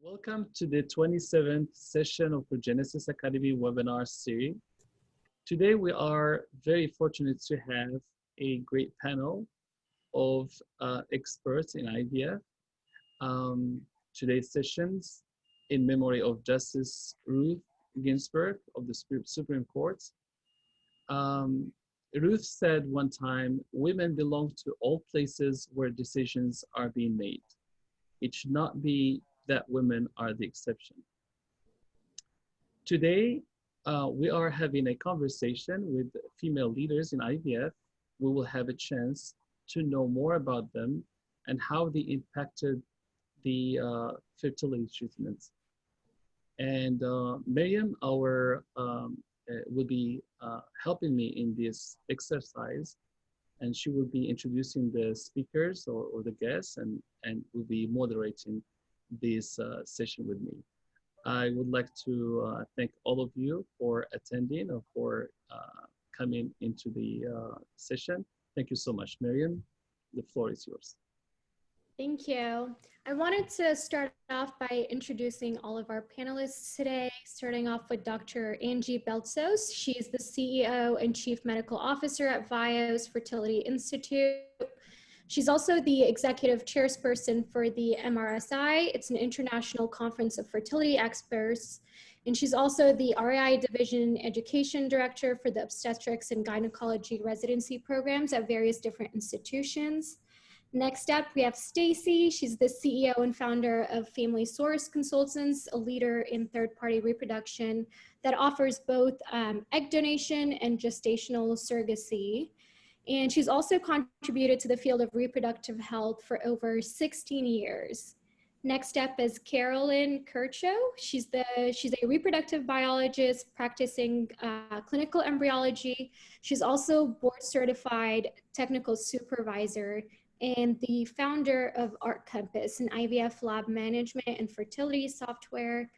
Welcome to the 27th session of Progenesis Academy webinar series. Today we are very fortunate to have a great panel of experts in IVF. Today's sessions in memory of Justice Ruth Ginsburg of the Supreme Court. Ruth said one time, women belong to all places where decisions are being made. It should not be that women are the exception. Today, we are having a conversation with female leaders in IVF. We will have a chance to know more about them and how they impacted the fertility treatments. And Miriam, will be helping me in this exercise, and she will be introducing the speakers or the guests and will be moderating this session with me. I would like to thank all of you for attending or for coming into the session. Thank you so much. Miriam, the floor is yours. Thank you. I wanted to start off by introducing all of our panelists today, starting off with Dr. Angie Beltsos. She's the CEO and Chief Medical Officer at VIOS Fertility Institute. She's also the executive chairperson for the MRSI. It's an international conference of fertility experts. And she's also the RAI Division Education Director for the obstetrics and gynecology residency programs at various different institutions. Next up, we have Staci. She's the CEO and founder of Family Source Consultants, a leader in third-party reproduction that offers both egg donation and gestational surrogacy. And she's also contributed to the field of reproductive health for over 16 years. Next up is Carolyn Curchoe. She's a reproductive biologist practicing clinical embryology. She's also board certified technical supervisor and the founder of Art Compass, an IVF lab management and fertility software.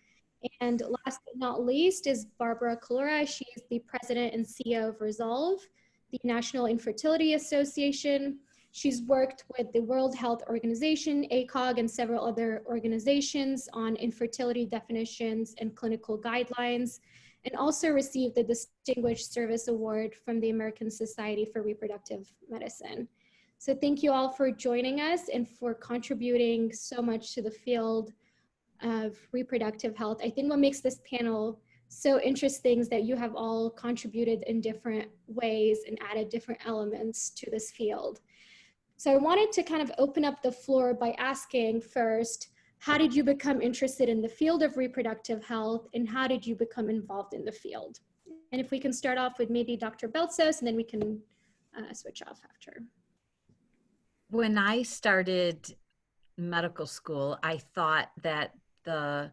And last but not least is Barbara Collura. She is the president and CEO of Resolve, the National Infertility Association. She's worked with the World Health Organization, ACOG, and several other organizations on infertility definitions and clinical guidelines, and also received the Distinguished Service Award from the American Society for Reproductive Medicine. So thank you all for joining us and for contributing so much to the field of reproductive health. I think what makes this panel so interesting is that you have all contributed in different ways and added different elements to this field. So I wanted to kind of open up the floor by asking first, how did you become interested in the field of reproductive health and how did you become involved in the field? And if we can start off with maybe Dr. Beltsos and then we can switch off after. When I started medical school, I thought that the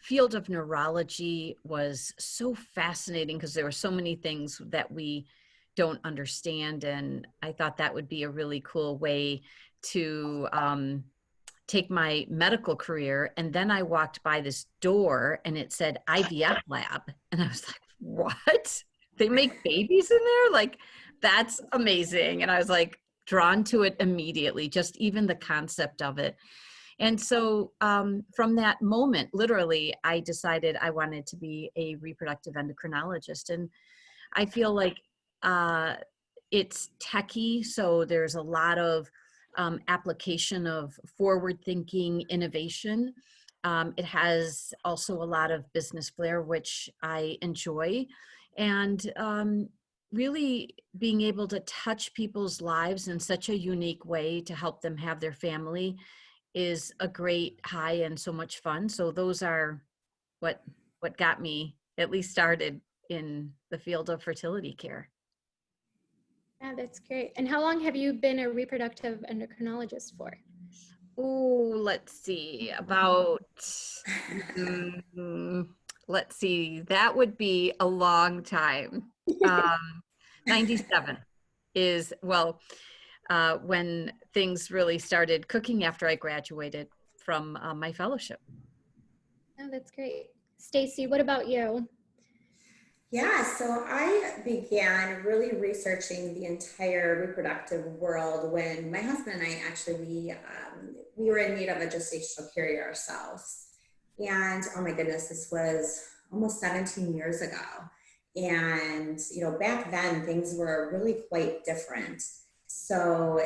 field of neurology was so fascinating because there were so many things that we don't understand. And I thought that would be a really cool way to take my medical career. And then I walked by this door and it said IVF lab. And I was like, what? They make babies in there? Like, that's amazing. And I was like, drawn to it immediately, just even the concept of it. And so from that moment, literally, I decided I wanted to be a reproductive endocrinologist. And I feel like it's techy, so there's a lot of application of forward-thinking innovation. It has also a lot of business flair, which I enjoy. And really being able to touch people's lives in such a unique way to help them have their family is a great high and so much fun. So those are what got me at least started in the field of fertility care. Yeah, that's great. And how long have you been a reproductive endocrinologist for? Oh, let's see, about, let's see, that would be a long time. 97 is, well, when things really started cooking after I graduated from my fellowship. Oh, that's great. Staci, what about you? Yeah, so I began really researching the entire reproductive world when my husband and I actually, we were in need of a gestational carrier ourselves. And oh my goodness, this was almost 17 years ago. And, back then things were really quite different. So,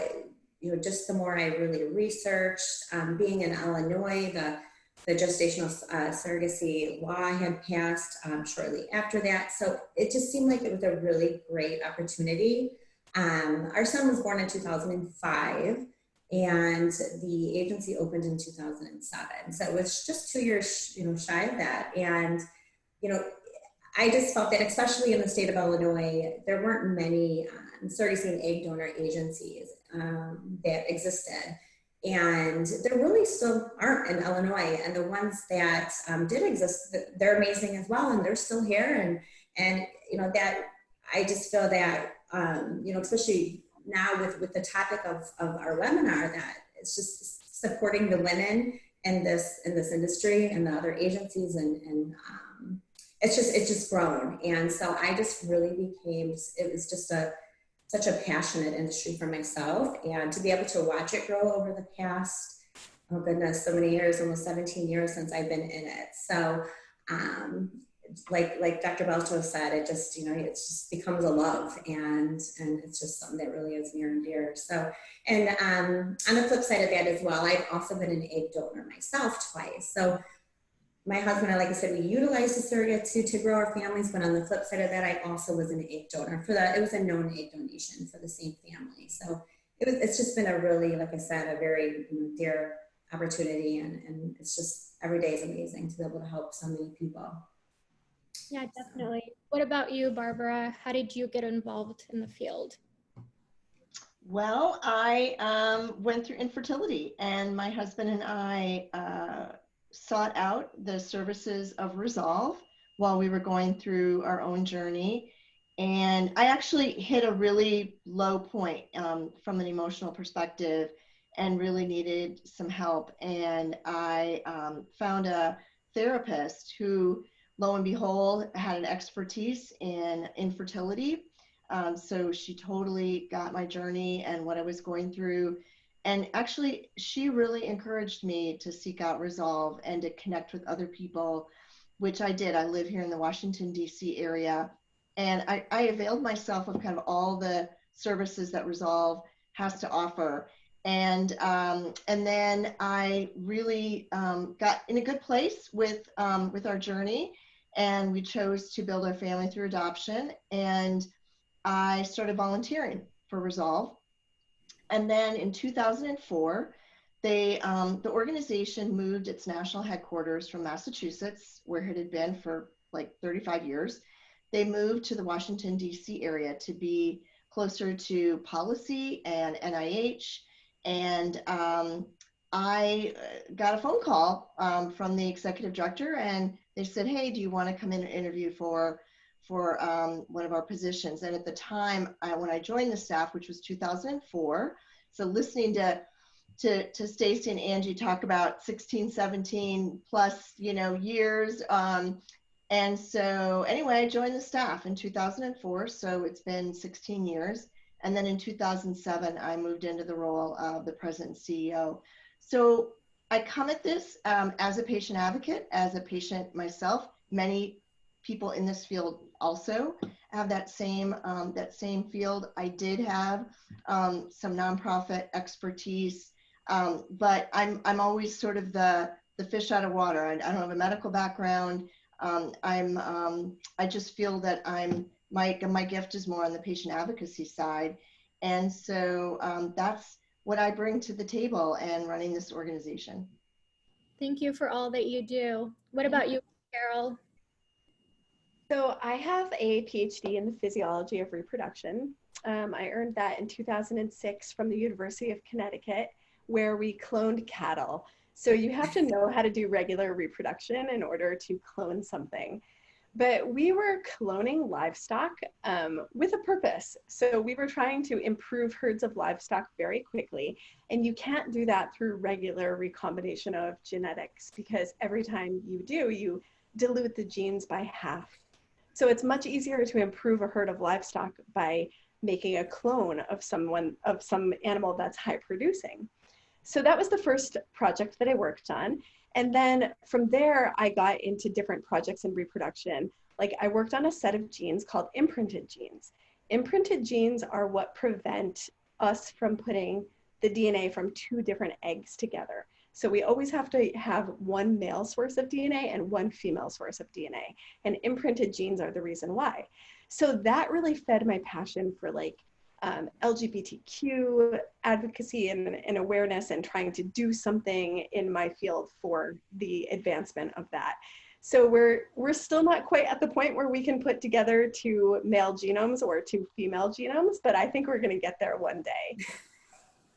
just the more I really researched, being in Illinois, the gestational surrogacy law had passed shortly after that. So it just seemed like it was a really great opportunity. Our son was born in 2005 and the agency opened in 2007. So it was just 2 years, shy of that. And, I just felt that, especially in the state of Illinois, there weren't many surrogacy and egg donor agencies that existed. And there really still aren't in Illinois. And the ones that did exist, they're amazing as well. And they're still here. And that I just feel that, especially now with the topic of our webinar, that it's just supporting the women in this industry and the other agencies and it's just grown. And so I just really it was just such a passionate industry for myself, and to be able to watch it grow over the past, oh goodness, so many years, almost 17 years since I've been in it. So like Dr. Beltsos said, it just, it just becomes a love, and it's just something that really is near and dear. So, and on the flip side of that as well, I've also been an egg donor myself twice. So my husband, like I said, we utilized a surrogate to grow our families, but on the flip side of that, I also was an egg donor it was a known egg donation for the same family. So it's just been a really, like I said, a very dear opportunity, and it's just, every day is amazing to be able to help so many people. Yeah, definitely. What about you, Barbara? How did you get involved in the field? Well, I went through infertility, and my husband and I sought out the services of Resolve while we were going through our own journey. And I actually hit a really low point from an emotional perspective and really needed some help. And I found a therapist who, lo and behold, had an expertise in infertility. So she totally got my journey and what I was going through. And actually, she really encouraged me to seek out Resolve and to connect with other people, which I did. I live here in the Washington, D.C. area. And I availed myself of kind of all the services that Resolve has to offer. And then I really got in a good place with our journey, and we chose to build our family through adoption. And I started volunteering for Resolve. And then in 2004, the organization moved its national headquarters from Massachusetts, where it had been for like 35 years. They moved to the Washington, D.C. area to be closer to policy and NIH. And I got a phone call from the executive director, and they said, hey, do you want to come in and interview for one of our positions? And at the time, when I joined the staff, which was 2004, so listening to Staci and Angie talk about 16, 17 plus, years. And so anyway, I joined the staff in 2004. So it's been 16 years. And then in 2007, I moved into the role of the president and CEO. So I come at this as a patient advocate, as a patient myself. Many people in this field also have that same field. I did have some nonprofit expertise, but I'm always sort of the fish out of water. I don't have a medical background. I just feel that my gift is more on the patient advocacy side, and so that's what I bring to the table and running this organization. Thank you for all that you do. What about you, Carol? So I have a PhD in the physiology of reproduction. I earned that in 2006 from the University of Connecticut, where we cloned cattle. So you have to know how to do regular reproduction in order to clone something. But we were cloning livestock with a purpose. So we were trying to improve herds of livestock very quickly. And you can't do that through regular recombination of genetics, because every time you do, you dilute the genes by half. So it's much easier to improve a herd of livestock by making a clone of some animal that's high producing. So that was the first project that I worked on. And then from there, I got into different projects in reproduction. Like I worked on a set of genes called imprinted genes. Imprinted genes are what prevent us from putting the DNA from two different eggs together. So we always have to have one male source of DNA and one female source of DNA. And imprinted genes are the reason why. So that really fed my passion for like LGBTQ advocacy and awareness, and trying to do something in my field for the advancement of that. So we're still not quite at the point where we can put together two male genomes or two female genomes, but I think we're going to get there one day.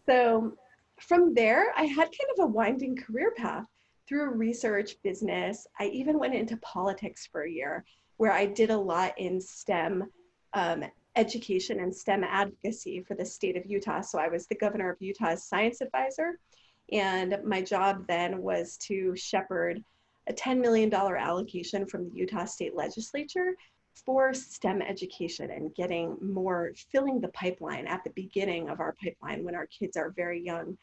So from there, I had kind of a winding career path through research, business. I even went into politics for a year, where I did a lot in STEM education and STEM advocacy for the state of Utah. So I was the governor of Utah's science advisor. And my job then was to shepherd a $10 million allocation from the Utah State Legislature for STEM education and getting more, filling the pipeline at the beginning of our pipeline when our kids are very young.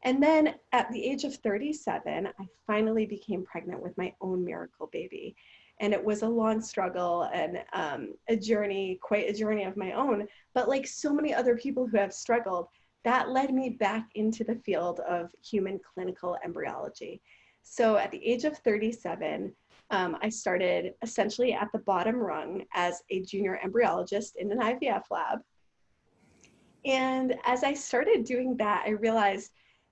And then at the age of 37, I finally became pregnant with my own miracle baby. And it was a long struggle and a journey, quite a journey of my own. But like so many other people who have struggled, that led me back into the field of human clinical embryology. So at the age of 37, I started essentially at the bottom rung as a junior embryologist in an IVF lab. And as I started doing that, I realized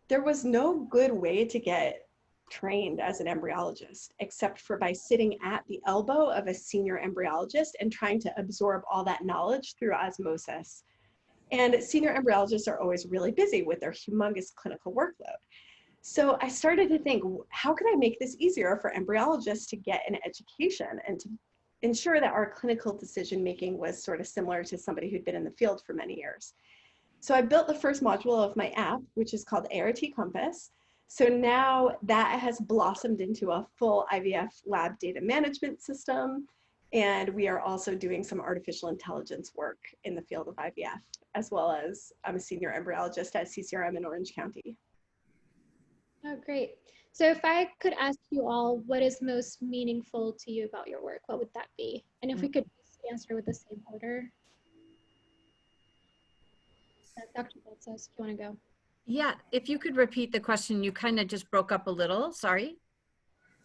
there was no good way to get trained as an embryologist, except for by sitting at the elbow of a senior embryologist and trying to absorb all that knowledge through osmosis. And senior embryologists are always really busy with their humongous clinical workload. So I started to think, how can I make this easier for embryologists to get an education and to ensure that our clinical decision-making was sort of similar to somebody who'd been in the field for many years. So I built the first module of my app, which is called ART Compass. So now that has blossomed into a full IVF lab data management system. And we are also doing some artificial intelligence work in the field of IVF, as well as I'm a senior embryologist at CCRM in Orange County. Oh, great. So if I could ask you all, what is most meaningful to you about your work, what would that be? And if we could answer with the same order. Dr. Beltsos, if you want to go. Yeah, if you could repeat the question, you kind of just broke up a little, sorry.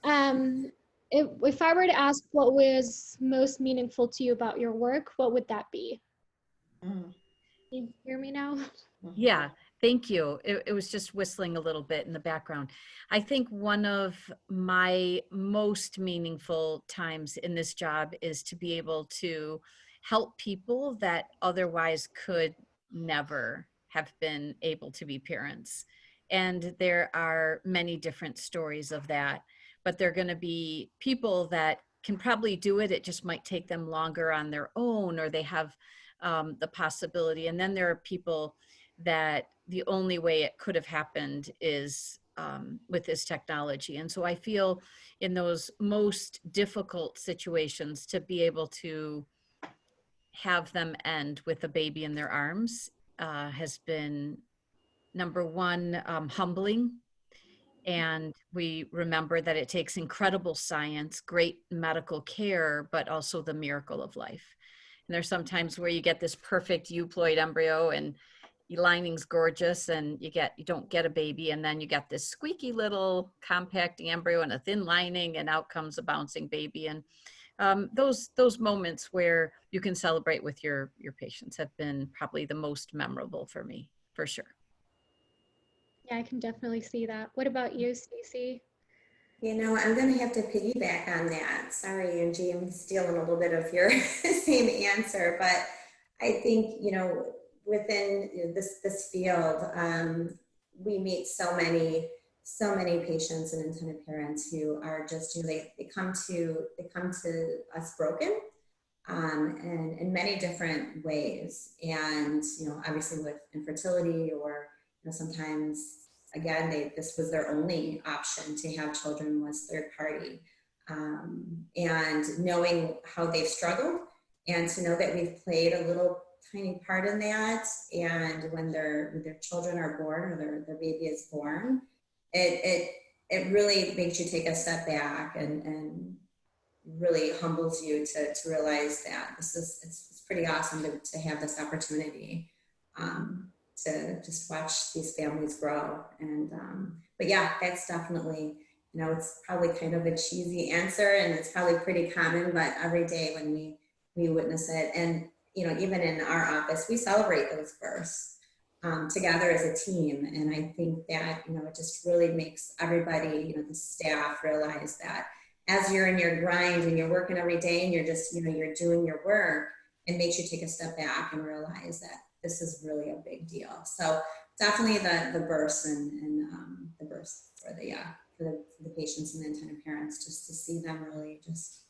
If I were to ask what was most meaningful to you about your work, what would that be? Can you hear me now? Yeah, thank you. It was just whistling a little bit in the background. I think one of my most meaningful times in this job is to be able to help people that otherwise could never have been able to be parents. And there are many different stories of that, but they're going to be people that can probably do it. It just might take them longer on their own, or they have the possibility. And then there are people that the only way it could have happened is with this technology. And so I feel in those most difficult situations to be able to have them end with a baby in their arms has been, number one, humbling. And we remember that it takes incredible science, great medical care, but also the miracle of life. And there's sometimes where you get this perfect euploid embryo and your lining's gorgeous and you don't get a baby, and then you get this squeaky little compact embryo and a thin lining, and out comes a bouncing baby. And those moments where you can celebrate with your patients have been probably the most memorable for me, for sure. Yeah, I can definitely see that. What about you, Staci? You know, I'm going to have to piggyback on that. Sorry, Angie, I'm stealing a little bit of your same answer, but I think, you know, within this field, we meet so many patients and intended parents who are just, you know, they come to us broken, and in many different ways. And, you know, obviously with infertility, or, you know, sometimes, again, this was their only option to have children was third party. And knowing how they've struggled, and to know that we've played a little tiny part in that, and when their children are born, or their baby is born, it it really makes you take a step back and really humbles you to realize that it's pretty awesome to have this opportunity to just watch these families grow. And but yeah, that's definitely, you know, it's probably kind of a cheesy answer, and it's probably pretty common, but every day when we witness it, and you know, even in our office, we celebrate those births together as a team. And I think that, you know, it just really makes everybody, you know, the staff realize that as you're in your grind and you're working every day and you're just, you know, you're doing your work, it makes you take a step back and realize that this is really a big deal. So definitely the births and the births for the patients and the intended parents, just to see them really just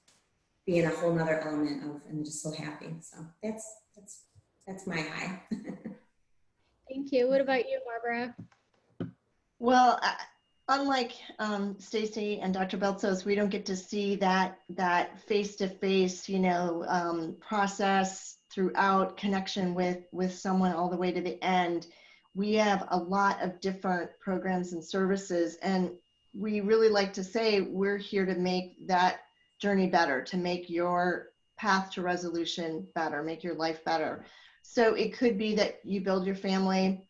be in a whole nother element of, and just so happy. So that's my high. Thank you. What about you, Barbara? Well, unlike Staci and Dr. Beltsos, we don't get to see that face-to-face, you know, process throughout connection with someone all the way to the end. We have a lot of different programs and services, and we really like to say we're here to make that journey better, to make your path to resolution better, make your life better. So it could be that you build your family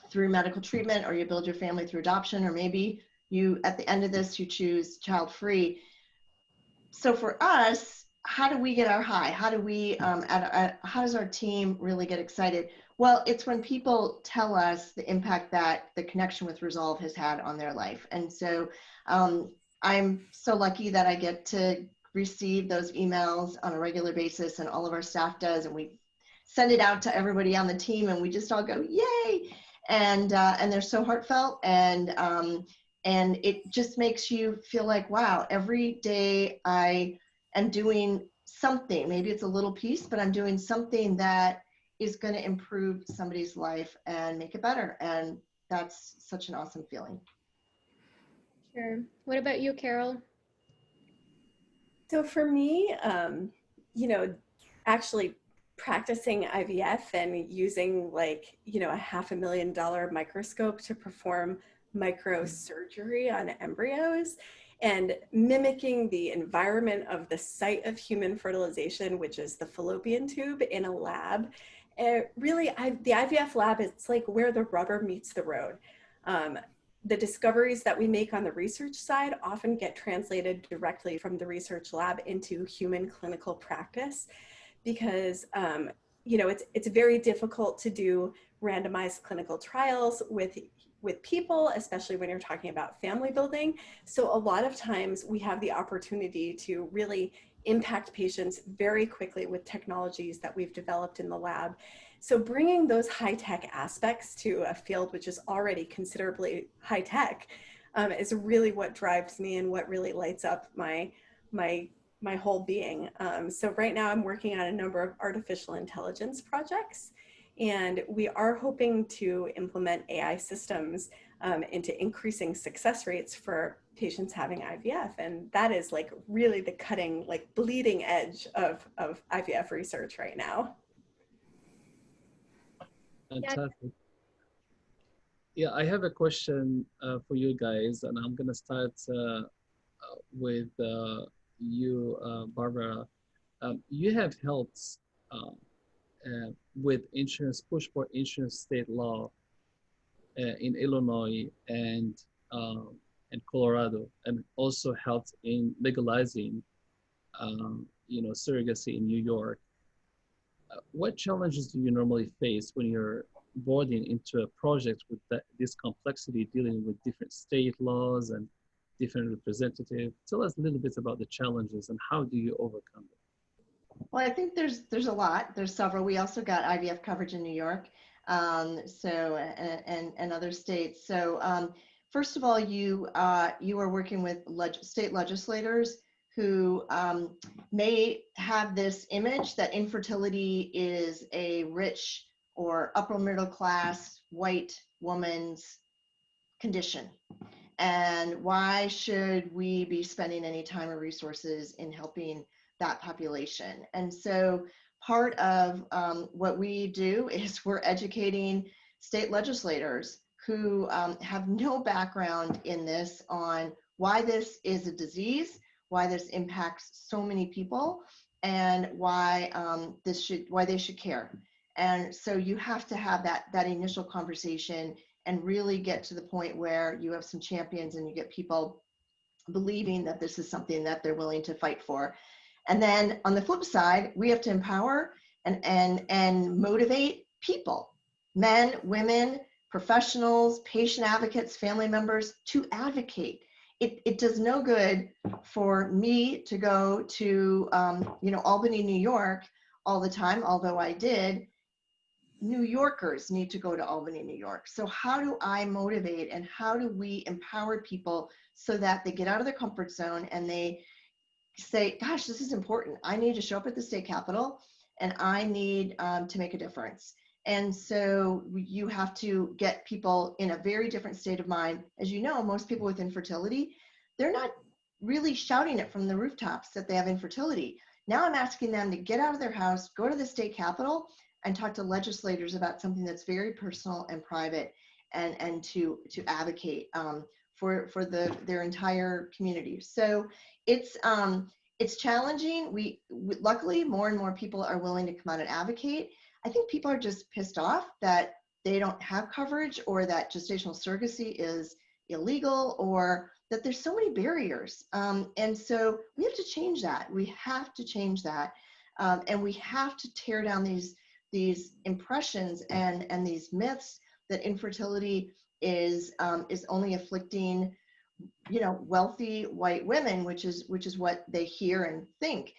through medical treatment, or you build your family through adoption, or maybe you, at the end of this, you choose child-free. So for us, how do we get our high? How do we, how does our team really get excited? Well, it's when people tell us the impact that the connection with Resolve has had on their life. And so I'm so lucky that I get to receive those emails on a regular basis, and all of our staff does, and we send it out to everybody on the team, and we just all go, yay! And they're so heartfelt, and it just makes you feel like, wow, every day I am doing something. Maybe it's a little piece, but I'm doing something that is going to improve somebody's life and make it better. And that's such an awesome feeling. Sure. What about you, Carol? So for me, you know, actually practicing IVF and using, like, you know, a $500,000 microscope to perform microsurgery on embryos and mimicking the environment of the site of human fertilization, which is the fallopian tube, in a lab. Really, the IVF lab, it's like where the rubber meets the road. The discoveries that we make on the research side often get translated directly from the research lab into human clinical practice, because you know, it's very difficult to do randomized clinical trials with people, especially when you're talking about family building. So a lot of times we have the opportunity to really impact patients very quickly with technologies that we've developed in the lab. So bringing those high-tech aspects to a field which is already considerably high-tech is really what drives me and what really lights up my whole being. So right now I'm working on a number of artificial intelligence projects, and we are hoping to implement AI systems into increasing success rates for patients having IVF. And that is like really the cutting, like bleeding edge of IVF research right now. Fantastic. Yeah, I have a question for you guys, and I'm gonna start with you, Barbara. You have helped with insurance, push for insurance state law in Illinois and Colorado, and also helped in legalizing, you know, surrogacy in New York. What challenges do you normally face when you're boarding into a project with this complexity, dealing with different state laws and different representatives? Tell us a little bit about the challenges and how do you overcome them? Well, I think there's a lot. There's several. We also got IVF coverage in New York, so and other states. So first of all, you are working with state legislators who may have this image that infertility is a rich or upper middle class white woman's condition. And why should we be spending any time or resources in helping that population? And so part of what we do is we're educating state legislators who have no background in this on why this is a disease, why this impacts so many people, and why why they should care. And so you have to have that initial conversation and really get to the point where you have some champions and you get people believing that this is something that they're willing to fight for. And then on the flip side, we have to empower and motivate people, men, women, professionals, patient advocates, family members to advocate. It does no good for me to go to Albany, New York all the time, although I did. New Yorkers need to go to Albany, New York. So how do I motivate and how do we empower people so that they get out of their comfort zone and they say, gosh, this is important. I need to show up at the state capitol and I need to make a difference. And so you have to get people in a very different state of mind. As you know, most people with infertility, they're not really shouting it from the rooftops that they have infertility. Now I'm asking them to get out of their house, go to the state capitol, and talk to legislators about something that's very personal and private, and to advocate for their entire community. So it's challenging. We luckily more and more people are willing to come out and advocate. I think people are just pissed off that they don't have coverage, or that gestational surrogacy is illegal, or that there's so many barriers. And so we have to change that. We have to change that. And we have to tear down these impressions and these myths that infertility is only afflicting, wealthy white women, which is what they hear and think.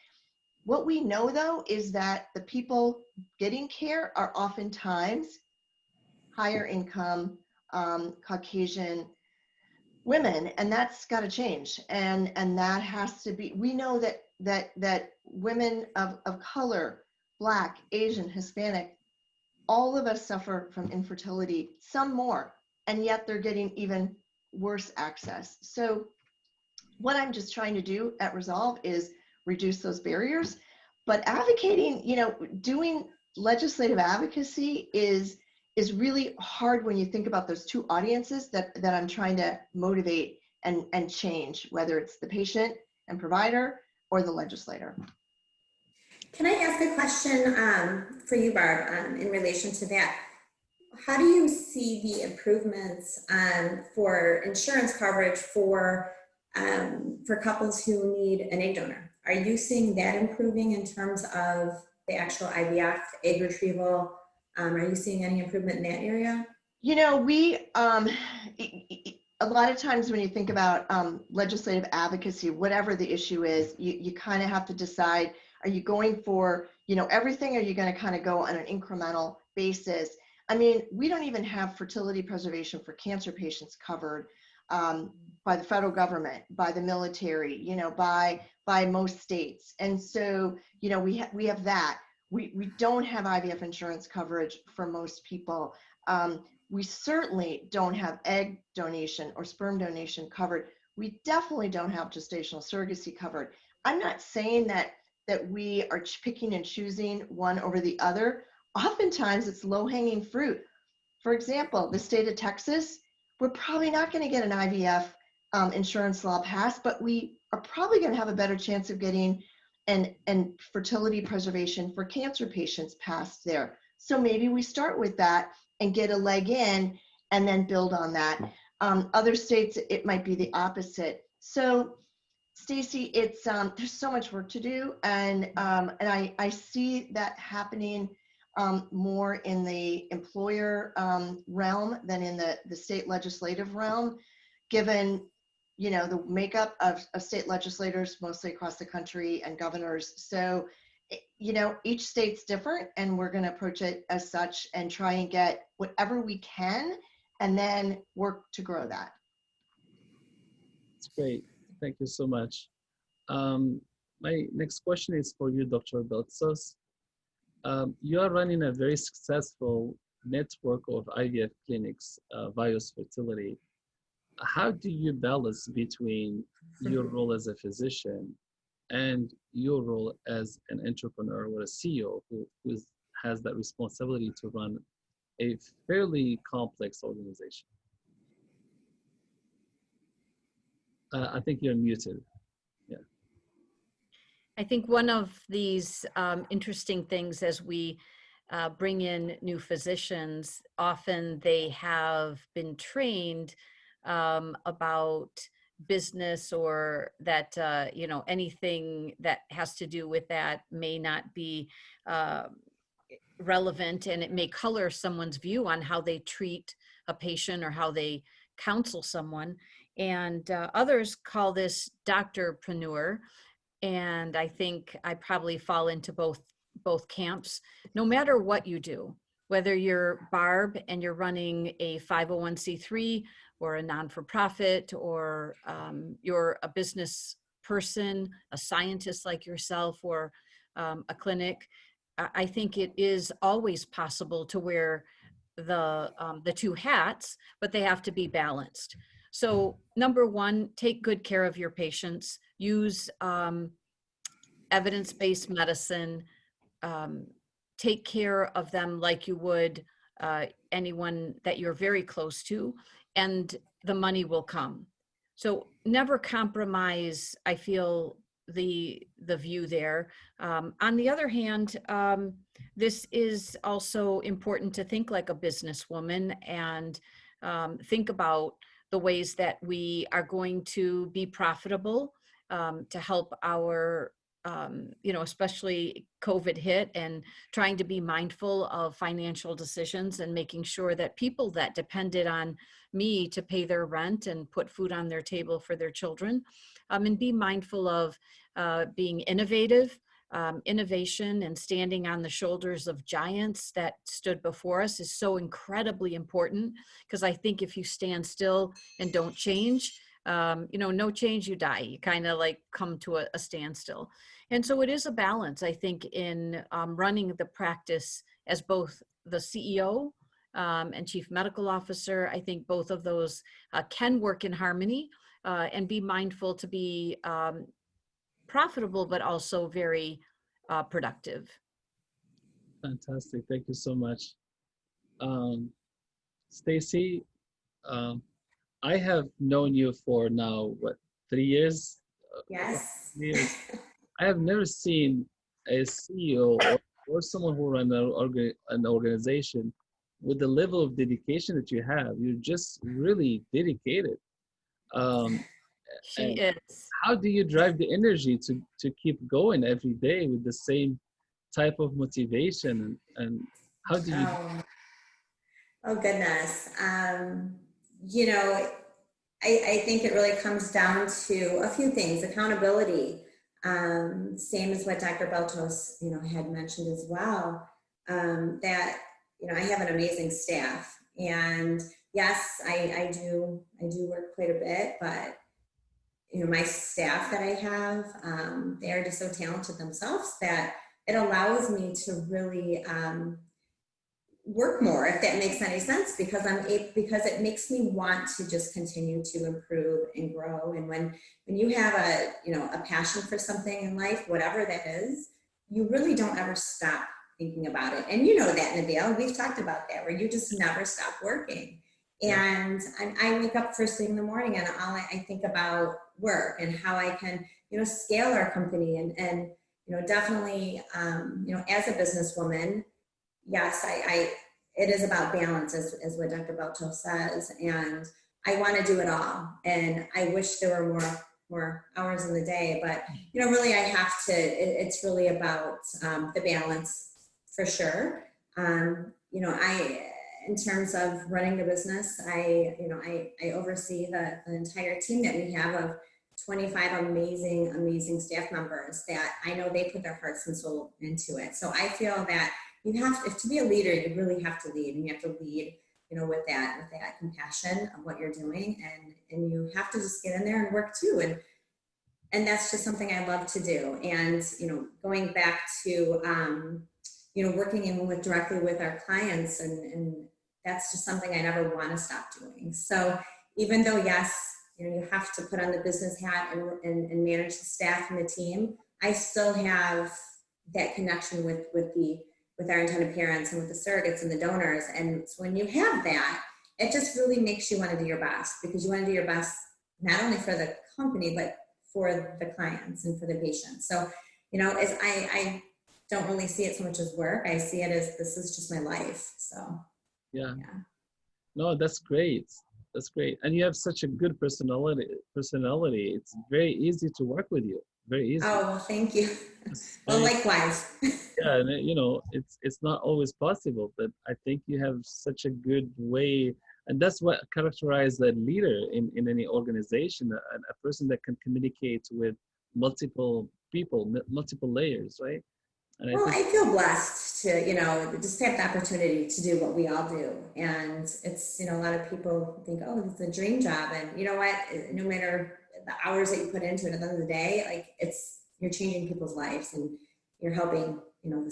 What we know, though, is that the people getting care are oftentimes higher income, Caucasian women, and that's got to change. And that has to be. We know that women of color, Black, Asian, Hispanic, all of us suffer from infertility, some more, and yet they're getting even worse access. So what I'm just trying to do at Resolve is reduce those barriers. But advocating, doing legislative advocacy is really hard when you think about those two audiences that I'm trying to motivate and change, whether it's the patient and provider or the legislator. Can I ask a question for you, Barb, in relation to that? How do you see the improvements for insurance coverage for couples who need an egg donor? Are you seeing that improving in terms of the actual IVF, egg retrieval? Are you seeing any improvement in that area? We a lot of times when you think about legislative advocacy, whatever the issue is, you kind of have to decide, are you going for, everything, or are you going to kind of go on an incremental basis? I mean, we don't even have fertility preservation for cancer patients covered by the federal government, by the military, by most states. And so, we have that. We don't have IVF insurance coverage for most people. We certainly don't have egg donation or sperm donation covered. We definitely don't have gestational surrogacy covered. I'm not saying that we are picking and choosing one over the other. Oftentimes it's low-hanging fruit. For example, the state of Texas, we're probably not going to get an IVF insurance law passed, but we are probably going to have a better chance of getting an fertility preservation for cancer patients passed there. So maybe we start with that and get a leg in and then build on that. Other states, it might be the opposite. So Staci, it's there's so much work to do, and I see that happening more in the employer realm than in the state legislative realm, given the makeup of state legislators mostly across the country and governors. So each state's different, and we're going to approach it as such and try and get whatever we can, and then work to grow that. That's great. Thank you so much. My next question is for you, Dr. Beltsos. You are running a very successful network of IVF clinics, Vios Fertility. How do you balance between your role as a physician and your role as an entrepreneur or a CEO who has that responsibility to run a fairly complex organization? I think you're muted. Yeah. I think one of these interesting things as we bring in new physicians, often they have been trained about business, or that, anything that has to do with that may not be relevant, and it may color someone's view on how they treat a patient or how they counsel someone. And others call this doctorpreneur. And I think I probably fall into both camps. No matter what you do, whether you're Barb and you're running a 501c3 or a non-for-profit, or you're a business person, a scientist like yourself, or a clinic, I think it is always possible to wear the two hats, but they have to be balanced. So number one, take good care of your patients. Use evidence-based medicine. Take care of them like you would anyone that you're very close to, and the money will come. So never compromise, I feel, the view there. On the other hand, this is also important to think like a businesswoman, and think about the ways that we are going to be profitable to help our, especially COVID hit, and trying to be mindful of financial decisions and making sure that people that depended on me to pay their rent and put food on their table for their children, and be mindful of being innovative. Innovation and standing on the shoulders of giants that stood before us is so incredibly important, because I think if you stand still and don't change, no change, you die. You kind of like come to a standstill. And so it is a balance, I think, in running the practice as both the CEO and chief medical officer. I think both of those can work in harmony, and be mindful to be profitable, but also very productive. Fantastic. Thank you so much. Staci, I have known you for now, 3 years? Yes. 3 years. I have never seen a CEO or someone who runs an organization with the level of dedication that you have. You're just really dedicated. She is. How do you drive the energy to keep going every day with the same type of motivation? And how do you? Oh goodness. I think it really comes down to a few things. Accountability. Same as what Dr. Beltsos, had mentioned as well, that, I have an amazing staff, and yes, I do work quite a bit, but, my staff that I have, they are just so talented themselves that it allows me to really, work more, if that makes any sense, because it makes me want to just continue to improve and grow. And when you have a passion for something in life, whatever that is, you really don't ever stop thinking about it. And that, Nabil, we've talked about that, where you just never stop working. And I wake up first thing in the morning, and all I think about work and how I can, scale our company, and definitely, as a businesswoman, yes, it is about balance, as what Dr. Beltsos says, and I want to do it all. And I wish there were more hours in the day, but really I have to. It's really about the balance, for sure. In terms of running the business, I oversee the entire team that we have of 25 amazing staff members that I know they put their hearts and soul into it. So I feel that you have to be a leader, you really have to lead, and you have to lead, with that compassion of what you're doing, and you have to just get in there and work too. And that's just something I love to do. And, going back to, working directly with our clients, and that's just something I never want to stop doing. So even though, yes, you have to put on the business hat and manage the staff and the team, I still have that connection with our intended parents and with the surrogates and the donors. And so when you have that, it just really makes you want to do your best, because you want to do your best not only for the company, but for the clients and for the patients. So, you know, as I don't really see it so much as work. I see it as this is just my life. So, Yeah. yeah. No, that's great. That's great. And you have such a good personality. It's very easy to work with you. Very easy. Oh, well, thank you. It's Well, very, likewise. yeah, and you know, it's not always possible, but I think you have such a good way, and that's what characterizes a leader in any organization, a person that can communicate with multiple people, multiple layers, right? And I Well, think, I feel blessed to, you know, just have the opportunity to do what we all do. And it's, you know, a lot of people think, oh, it's a dream job. And you know what, no matter the hours that you put into it at the end of the day, like you're changing people's lives and you're helping, you know,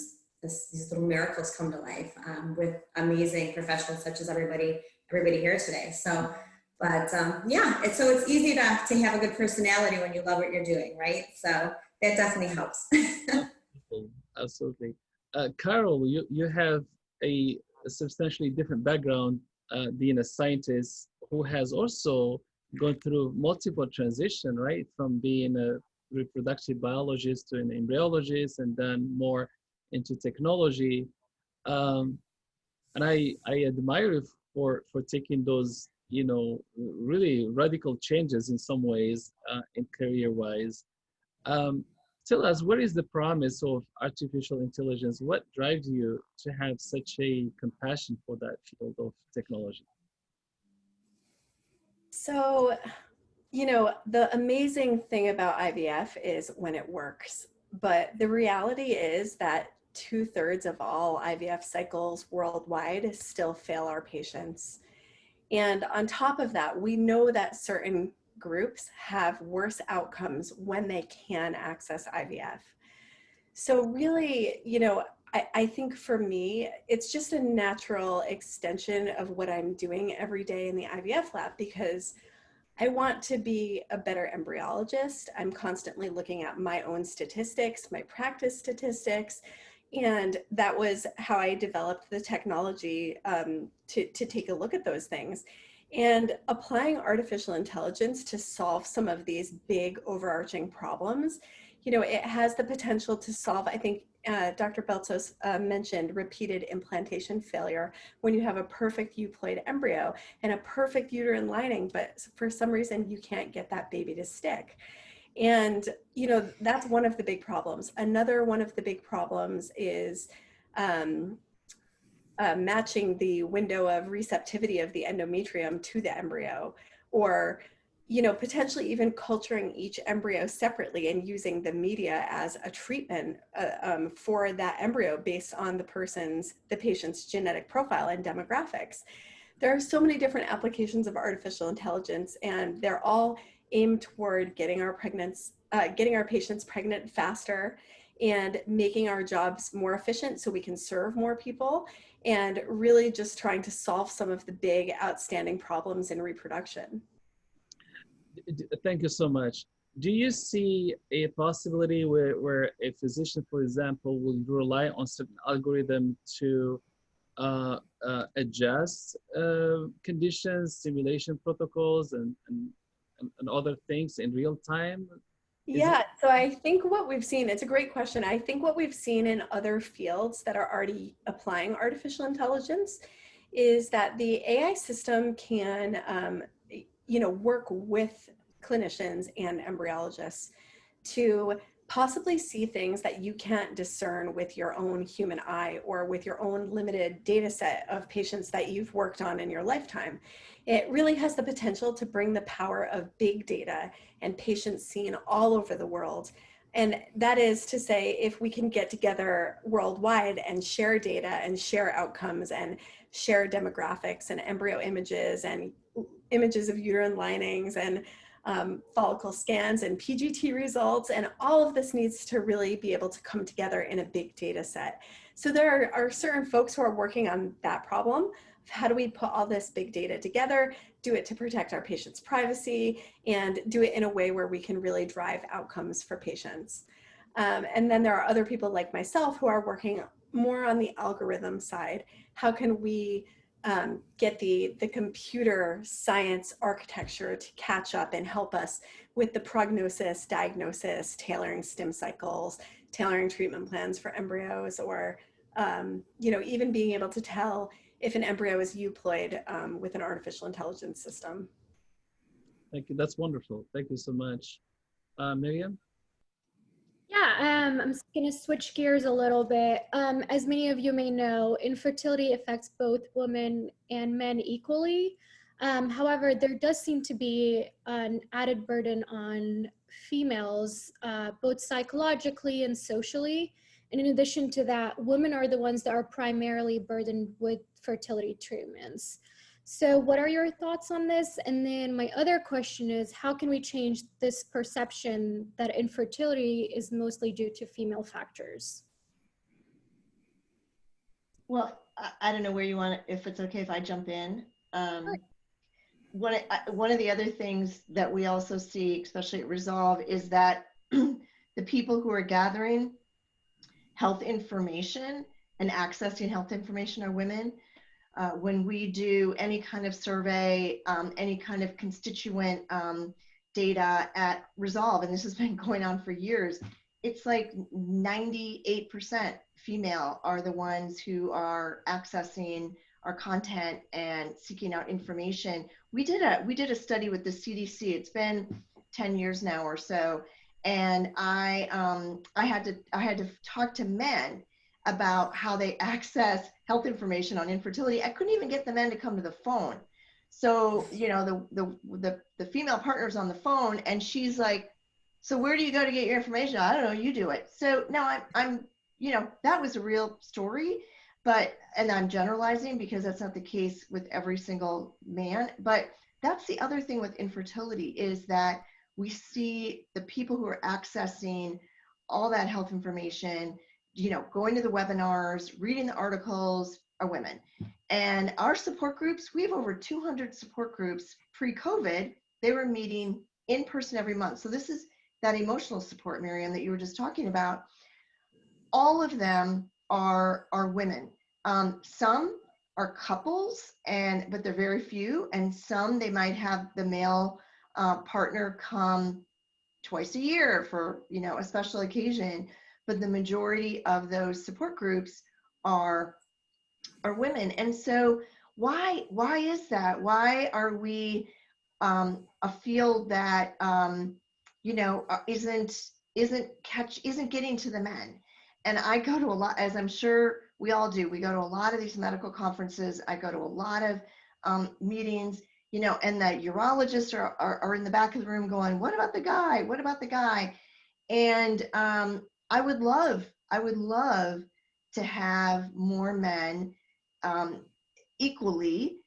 these little miracles come to life with amazing professionals such as everybody here today. So, but yeah, so it's easy to have a good personality when you love what you're doing, right? So that definitely helps. absolutely. Carol, you have a substantially different background, being a scientist who has also gone through multiple transition, right? From being a reproductive biologist to an embryologist, and then more into technology. And I admire you for taking those, you know, really radical changes in some ways, in career-wise. Um, Tell us, what is the promise of artificial intelligence? What drives you to have such a compassion for that field of technology? So, you know, the amazing thing about IVF is when it works. But the reality is that 2/3 of all IVF cycles worldwide still fail our patients. And on top of that, we know that certain groups have worse outcomes when they can access IVF. So really, you know, I think for me, it's just a natural extension of what I'm doing every day in the IVF lab, because I want to be a better embryologist. I'm constantly looking at my own statistics, my practice statistics, and that was how I developed the technology to take a look at those things. And applying artificial intelligence to solve some of these big overarching problems, you know, it has the potential to solve, I think Dr. Beltsos mentioned repeated implantation failure when you have a perfect euploid embryo and a perfect uterine lining, but for some reason you can't get that baby to stick. And, you know, that's one of the big problems. Another one of the big problems is matching the window of receptivity of the endometrium to the embryo, or, you know, potentially even culturing each embryo separately and using the media as a treatment for that embryo based on the patient's genetic profile and demographics. There are so many different applications of artificial intelligence, and they're all aimed toward getting our patients pregnant faster and making our jobs more efficient so we can serve more people, and really just trying to solve some of the big outstanding problems in reproduction. Thank you so much. Do you see a possibility where a physician, for example, will rely on certain algorithm to adjust conditions, simulation protocols, and other things in real time? Yeah, so I think what we've seen, it's a great question. I think what we've seen in other fields that are already applying artificial intelligence is that the AI system can, you know, work with clinicians and embryologists to possibly see things that you can't discern with your own human eye or with your own limited data set of patients that you've worked on in your lifetime. It really has the potential to bring the power of big data and patients seen all over the world. And that is to say, if we can get together worldwide and share data and share outcomes and share demographics and embryo images and images of uterine linings and follicle scans and PGT results, and all of this needs to really be able to come together in a big data set. So there are certain folks who are working on that problem. How do we put all this big data together, do it to protect our patients' privacy, and do it in a way where we can really drive outcomes for patients? And then there are other people like myself who are working more on the algorithm side. How can we get the computer science architecture to catch up and help us with the prognosis, diagnosis, tailoring stem cycles, tailoring treatment plans for embryos, or even being able to tell if an embryo is euploid with an artificial intelligence system. Thank you. That's wonderful. Thank you so much. Miriam? Yeah, I'm just going to switch gears a little bit. As many of you may know, infertility affects both women and men equally. However, there does seem to be an added burden on females, both psychologically and socially. And in addition to that, women are the ones that are primarily burdened with fertility treatments. So what are your thoughts on this? And then my other question is, how can we change this perception that infertility is mostly due to female factors? Well, I don't know where you want it, if it's okay if I jump in. One of the other things that we also see, especially at Resolve, is that the people who are gathering health information and accessing health information are women. When we do any kind of survey, any kind of constituent data at Resolve, and this has been going on for years, it's like 98% female are the ones who are accessing our content and seeking out information. We did a study with the CDC. It's been 10 years now or so, and I had to talk to men about how they access health information on infertility. I couldn't even get the men to come to the phone. So, the female partner's on the phone and she's like, so where do you go to get your information? I don't know, you do it. So now I'm that was a real story, and I'm generalizing because that's not the case with every single man. But that's the other thing with infertility, is that we see the people who are accessing all that health information, going to the webinars, reading the articles, are women. And our support groups, we have over 200 support groups. Pre-COVID, they were meeting in person every month. So this is that emotional support, Miriam, that you were just talking about. All of them are women. Some are couples, but they're very few. And some, they might have the male partner come twice a year for a special occasion. But the majority of those support groups are women. And so why is that? Why are we a field that isn't getting to the men? And I go to a lot, as I'm sure we all do, we go to a lot of these medical conferences. I go to a lot of meetings, and the urologists are in the back of the room going, what about the guy? What about the guy? And I would love to have more men equally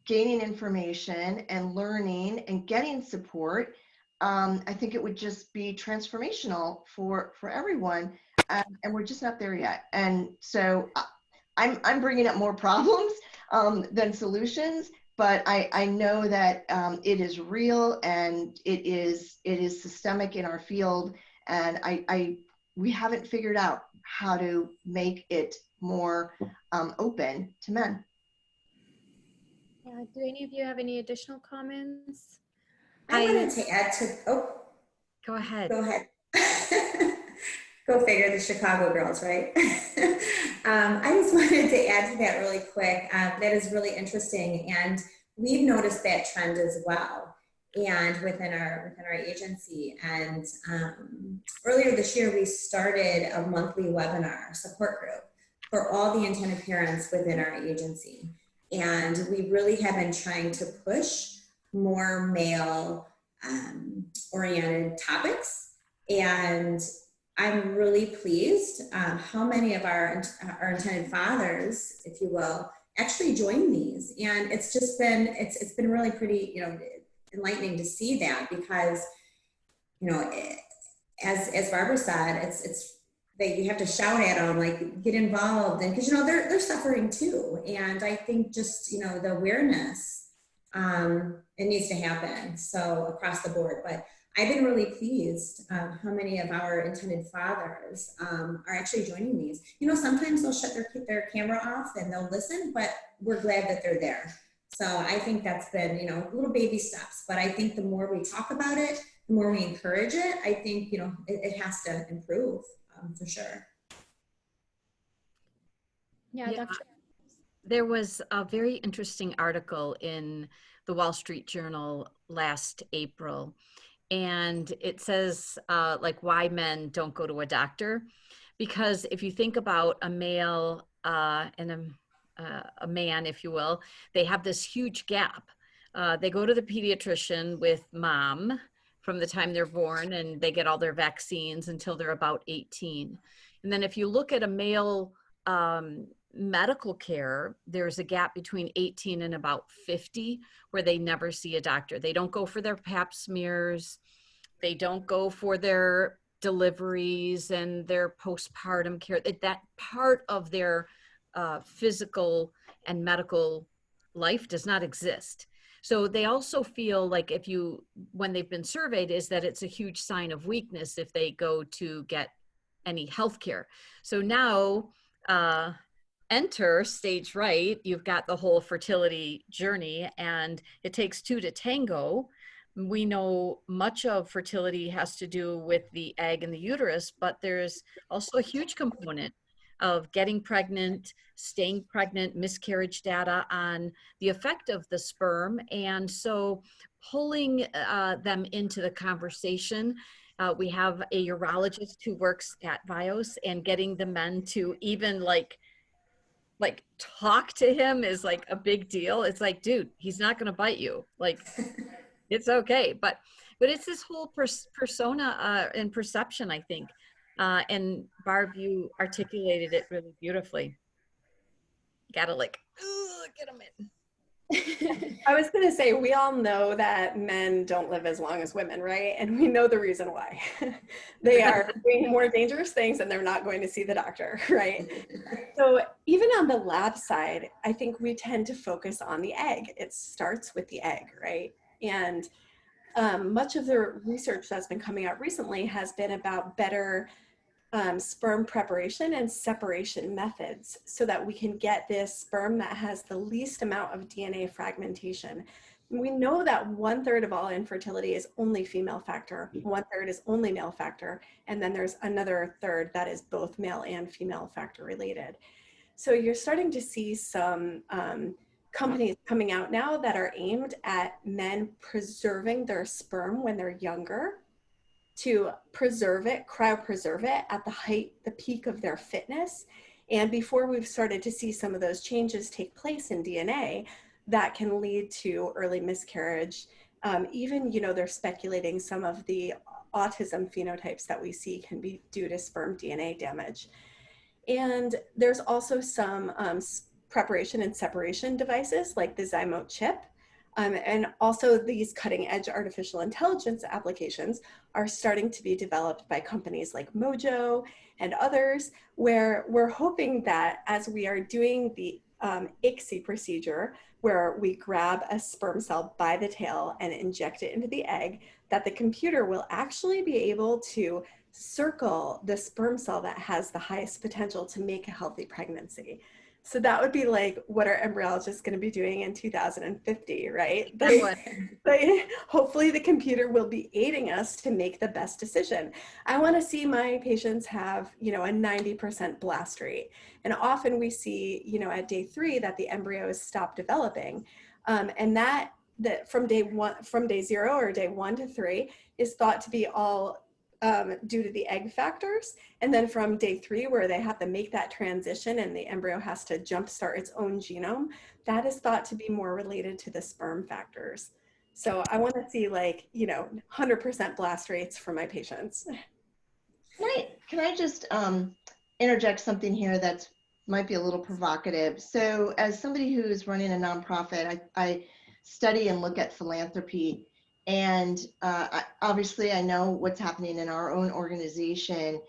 gaining information and learning and getting support. I think it would just be transformational for everyone, and we're just not there yet. And so I'm bringing up more problems than solutions, but I know that it is real and it is systemic in our field, and we haven't figured out how to make it more open to men. Yeah, do any of you have any additional comments? I wanted to add to, Go ahead. Go ahead. Go figure, the Chicago girls, right? I just wanted to add to that really quick. That is really interesting. And we've noticed that trend as well. And within our agency. And earlier this year, we started a monthly webinar support group for all the intended parents within our agency. And we really have been trying to push more male oriented topics. And I'm really pleased how many of our intended fathers, if you will, actually join these. And it's just been, it's been really pretty, enlightening to see that, because, as Barbara said, it's that you have to shout at them, like, get involved, and because they're suffering too. And I think just the awareness, it needs to happen, so across the board. But I've been really pleased how many of our intended fathers are actually joining these. You know, sometimes they'll shut their camera off and they'll listen, but we're glad that they're there. So I think that's been, you know, little baby steps. But I think the more we talk about it, the more we encourage it, I think, you know, it has to improve for sure. Yeah, Dr. There was a very interesting article in the Wall Street Journal last April, and it says like why men don't go to a doctor. Because if you think about a male and a man, if you will, they have this huge gap. They go to the pediatrician with mom from the time they're born, and they get all their vaccines until they're about 18. And then if you look at a male medical care, there's a gap between 18 and about 50 where they never see a doctor. They don't go for their pap smears. They don't go for their deliveries and their postpartum care. That part of their physical and medical life does not exist. So they also feel like when they've been surveyed, is that it's a huge sign of weakness if they go to get any health care. So now, enter stage right, you've got the whole fertility journey, and it takes two to tango. We know much of fertility has to do with the egg and the uterus, but there's also a huge component of getting pregnant, staying pregnant, miscarriage data on the effect of the sperm. And so pulling them into the conversation. We have a urologist who works at Vios, and getting the men to even like talk to him is like a big deal. It's like, dude, he's not going to bite you. Like, it's okay. But it's this whole persona and perception, I think. And Barb, you articulated it really beautifully. Gotta like, get them in. I was going to say, we all know that men don't live as long as women, right? And we know the reason why. They are doing more dangerous things and they're not going to see the doctor, right? So even on the lab side, I think we tend to focus on the egg. It starts with the egg, right? And much of the research that's been coming out recently has been about better sperm preparation and separation methods so that we can get this sperm that has the least amount of DNA fragmentation. We know that 1/3 of all infertility is only female factor, 1/3 is only male factor, and then there's another third that is both male and female factor related. So you're starting to see some companies coming out now that are aimed at men preserving their sperm when they're younger, to preserve it, cryopreserve it at the peak of their fitness. And before we've started to see some of those changes take place in DNA, that can lead to early miscarriage. Even, you know, they're speculating some of the autism phenotypes that we see can be due to sperm DNA damage. And there's also some preparation and separation devices like the Zymote chip. And also these cutting edge artificial intelligence applications are starting to be developed by companies like Mojo and others, where we're hoping that as we are doing the ICSI procedure, where we grab a sperm cell by the tail and inject it into the egg, that the computer will actually be able to circle the sperm cell that has the highest potential to make a healthy pregnancy. So that would be like what our embryologists going to be doing in 2050, right? Hopefully the computer will be aiding us to make the best decision. I want to see my patients have, you know, a 90% blast rate. And often we see, you know, at day 3 that the embryos stop developing. And that from day 0 or day 1 to 3 is thought to be all due to the egg factors. And then from day 3, where they have to make that transition and the embryo has to jumpstart its own genome, that is thought to be more related to the sperm factors. So I want to see, like, you know, 100% blast rates for my patients. Can I just interject something here that might be a little provocative? So as somebody who's running a nonprofit, I study and look at philanthropy. And obviously I know what's happening in our own organization,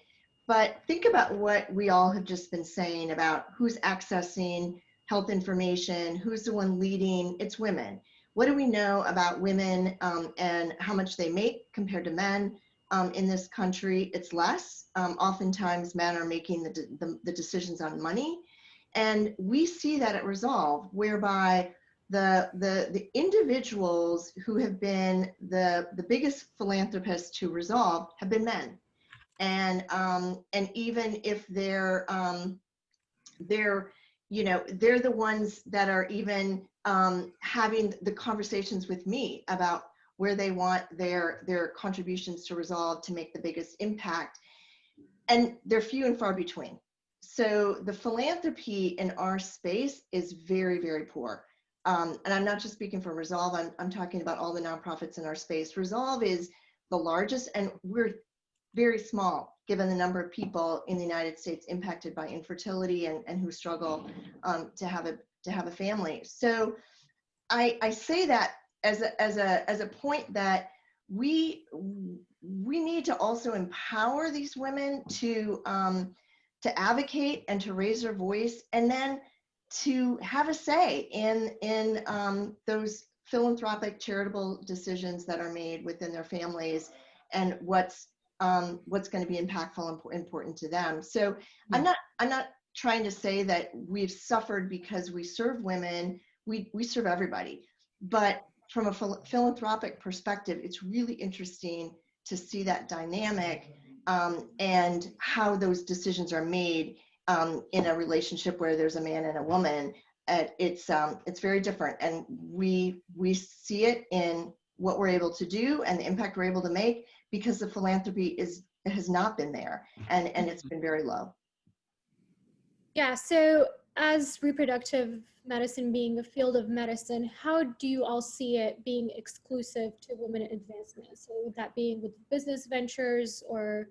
but think about what we all have just been saying about who's accessing health information, who's the one leading. It's women. what do we know about women and how much they make compared to men in this country? It's less. Oftentimes men are making the decisions on money. And we see that at Resolve, whereby the individuals who have been the biggest philanthropists to Resolve have been men. And even if they're you know, they're the ones that are even having the conversations with me about where they want their contributions to Resolve to make the biggest impact. And they're few and far between. So the philanthropy in our space is very, very poor. And I'm not just speaking for Resolve, I'm talking about all the nonprofits in our space. Resolve is the largest, and we're very small given the number of people in the United States impacted by infertility and who struggle to have a family. So I say that as a point that we need to also empower these women to advocate and to raise their voice, and then to have a say in those philanthropic charitable decisions that are made within their families, and what's going to be impactful and important to them. So I'm not trying to say that we've suffered because we serve women. We serve everybody, but from a philanthropic perspective, it's really interesting to see that dynamic and how those decisions are made in a relationship where there's a man and a woman. It's very different, and we see it in what we're able to do and the impact we're able to make, because the philanthropy has not been there, and it's been very low. Yeah, so as reproductive medicine being a field of medicine, how do you all see it being exclusive to women advancement? So would that being with business ventures or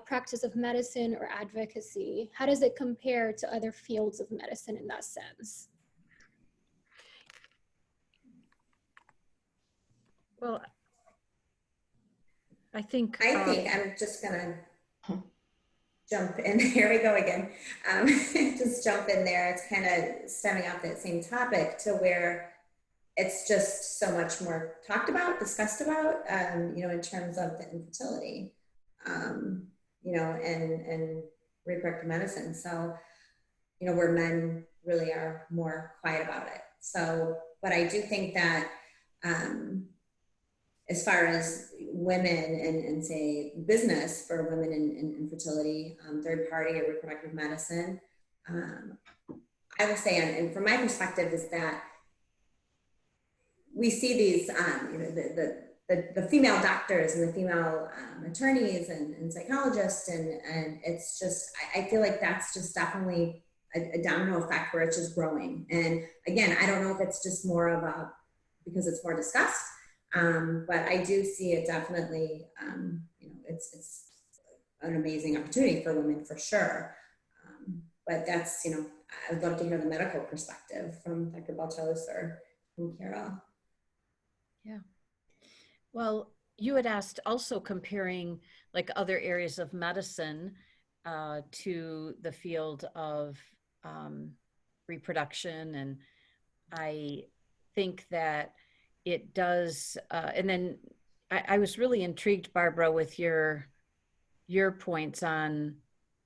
practice of medicine or advocacy? How does it compare to other fields of medicine in that sense? Well, I think I'm just gonna jump in. Here we go again. Just jump in there. It's kind of stemming off that same topic, to where it's just so much more talked about, discussed about, you know, in terms of the infertility, you know, and reproductive medicine. So, you know, where men really are more quiet about it. So, but I do think that as far as women and say business for women in infertility, third party or reproductive medicine, I will say, and from my perspective, is that we see these, you know, the female doctors and the female attorneys and psychologists, and it's just, I feel like that's just definitely a domino effect where it's just growing. And again, I don't know if it's just more of a, because it's more discussed, but I do see it definitely, you know, it's an amazing opportunity for women for sure. But that's, you know, I'd love to hear the medical perspective from Dr. Beltsos or from Carol. Yeah. Well, you had asked also comparing like other areas of medicine to the field of reproduction. And I think that it does, and then I was really intrigued, Barbara, with your points on,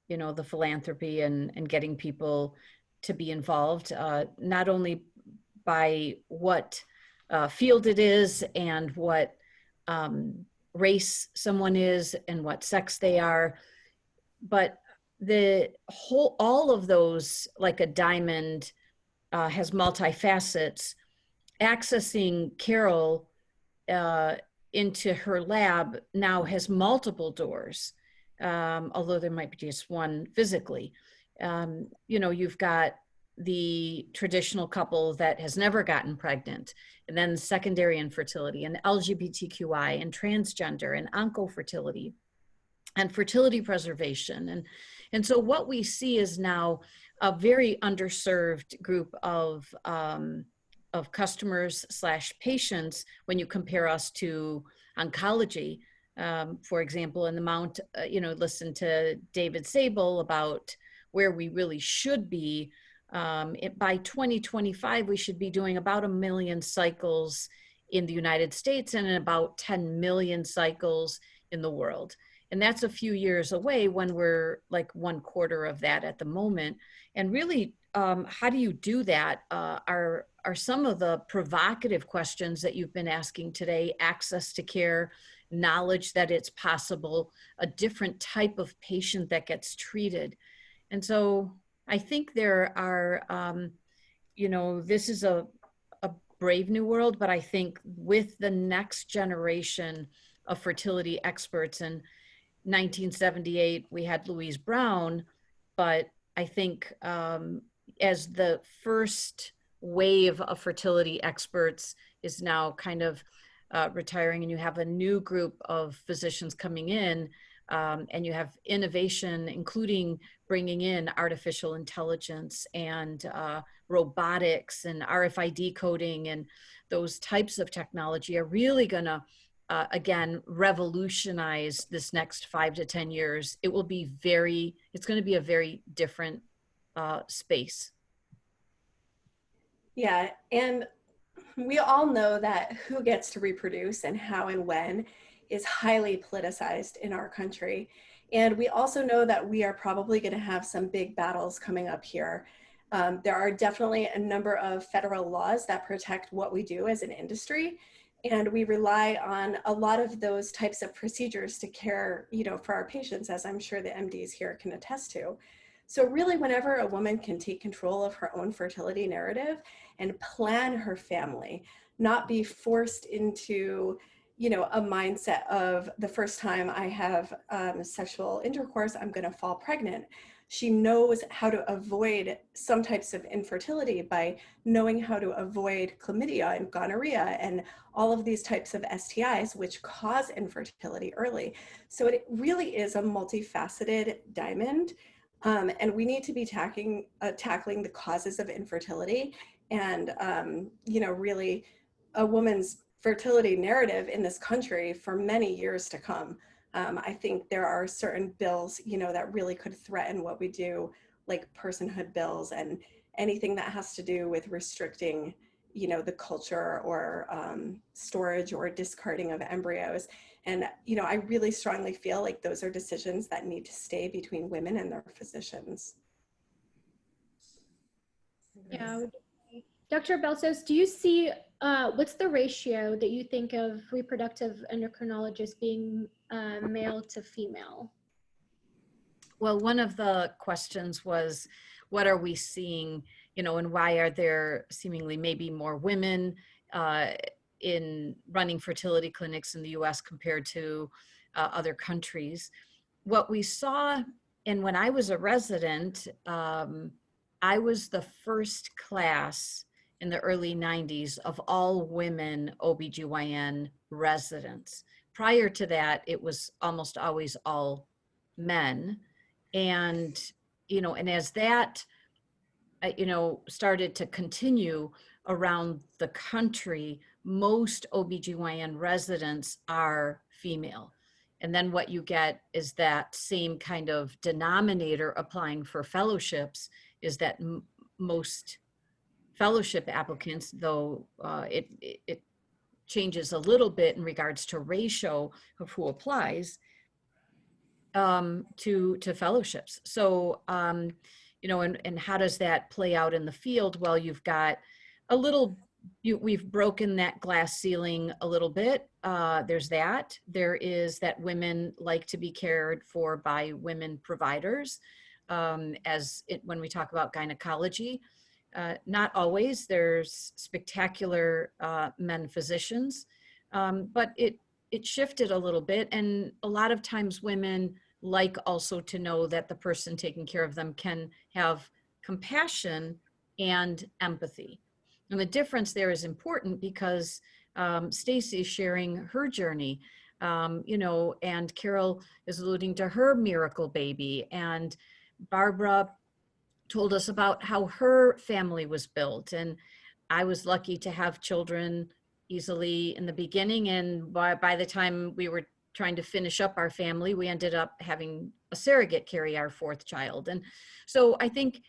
you know, the philanthropy and getting people to be involved, not only by what field it is and what race someone is and what sex they are, but all of those, like a diamond, has multi-facets. Accessing Carol into her lab now has multiple doors, although there might be just one physically. You know, you've got the traditional couple that has never gotten pregnant, and then secondary infertility, and LGBTQI, and transgender, and oncofertility, and fertility preservation. And so what we see is now a very underserved group of customers / patients when you compare us to oncology, for example, and the amount, you know, listen to David Sable about where we really should be By 2025, we should be doing about 1 million cycles in the United States and about 10 million cycles in the world. And that's a few years away when we're like 1/4 of that at the moment. And really, how do you do that? Are some of the provocative questions that you've been asking today: access to care, knowledge that it's possible, a different type of patient that gets treated. And so I think there are, this is a brave new world, but I think with the next generation of fertility experts, in 1978, we had Louise Brown, but I think as the first wave of fertility experts is now kind of retiring, and you have a new group of physicians coming in, and you have innovation, including bringing in artificial intelligence and robotics and RFID coding, and those types of technology are really going to, again, revolutionize this next 5 to 10 years. It's going to be a very different space. Yeah, and we all know that who gets to reproduce and how and when is highly politicized in our country. And we also know that we are probably going to have some big battles coming up here. There are definitely a number of federal laws that protect what we do as an industry. And we rely on a lot of those types of procedures to care, for our patients, as I'm sure the MDs here can attest to. So really, whenever a woman can take control of her own fertility narrative and plan her family, not be forced into, a mindset of the first time I have sexual intercourse, I'm going to fall pregnant. She knows how to avoid some types of infertility by knowing how to avoid chlamydia and gonorrhea and all of these types of STIs, which cause infertility early. So it really is a multifaceted diamond. And we need to be tackling the causes of infertility and, really a woman's fertility narrative in this country for many years to come. I think there are certain bills, that really could threaten what we do, like personhood bills and anything that has to do with restricting, the culture or storage or discarding of embryos. And, I really strongly feel like those are decisions that need to stay between women and their physicians. Yeah. Dr. Beltsos, do you see, what's the ratio that you think of reproductive endocrinologists being male to female? Well, one of the questions was, what are we seeing, and why are there seemingly maybe more women in running fertility clinics in the US compared to other countries? What we saw, and when I was a resident, I was the first class in the early 90s of all women OBGYN residents. Prior to that, it was almost always all men. And, and as that, started to continue around the country, most OBGYN residents are female. And then what you get is that same kind of denominator applying for fellowships, is that most fellowship applicants, though it changes a little bit in regards to ratio of who applies to fellowships. So, and how does that play out in the field? Well, you've got a little, we've broken that glass ceiling a little bit. There's that. There is that women like to be cared for by women providers, when we talk about gynecology. Not always. There's spectacular men physicians, but it shifted a little bit. And a lot of times women like also to know that the person taking care of them can have compassion and empathy. And the difference there is important because Staci is sharing her journey, and Carol is alluding to her miracle baby, and Barbara told us about how her family was built. And I was lucky to have children easily in the beginning. And by the time we were trying to finish up our family, we ended up having a surrogate carry our 4th child. And so I think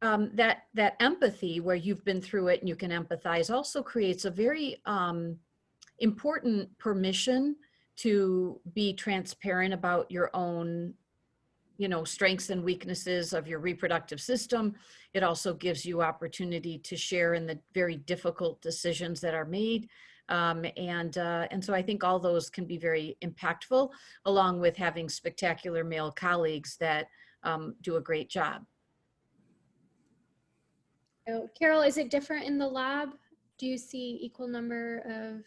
that empathy, where you've been through it and you can empathize, also creates a very important permission to be transparent about your own, strengths and weaknesses of your reproductive system. It also gives you opportunity to share in the very difficult decisions that are made. And so I think all those can be very impactful, along with having spectacular male colleagues that do a great job. So, Carol, is it different in the lab? Do you see equal number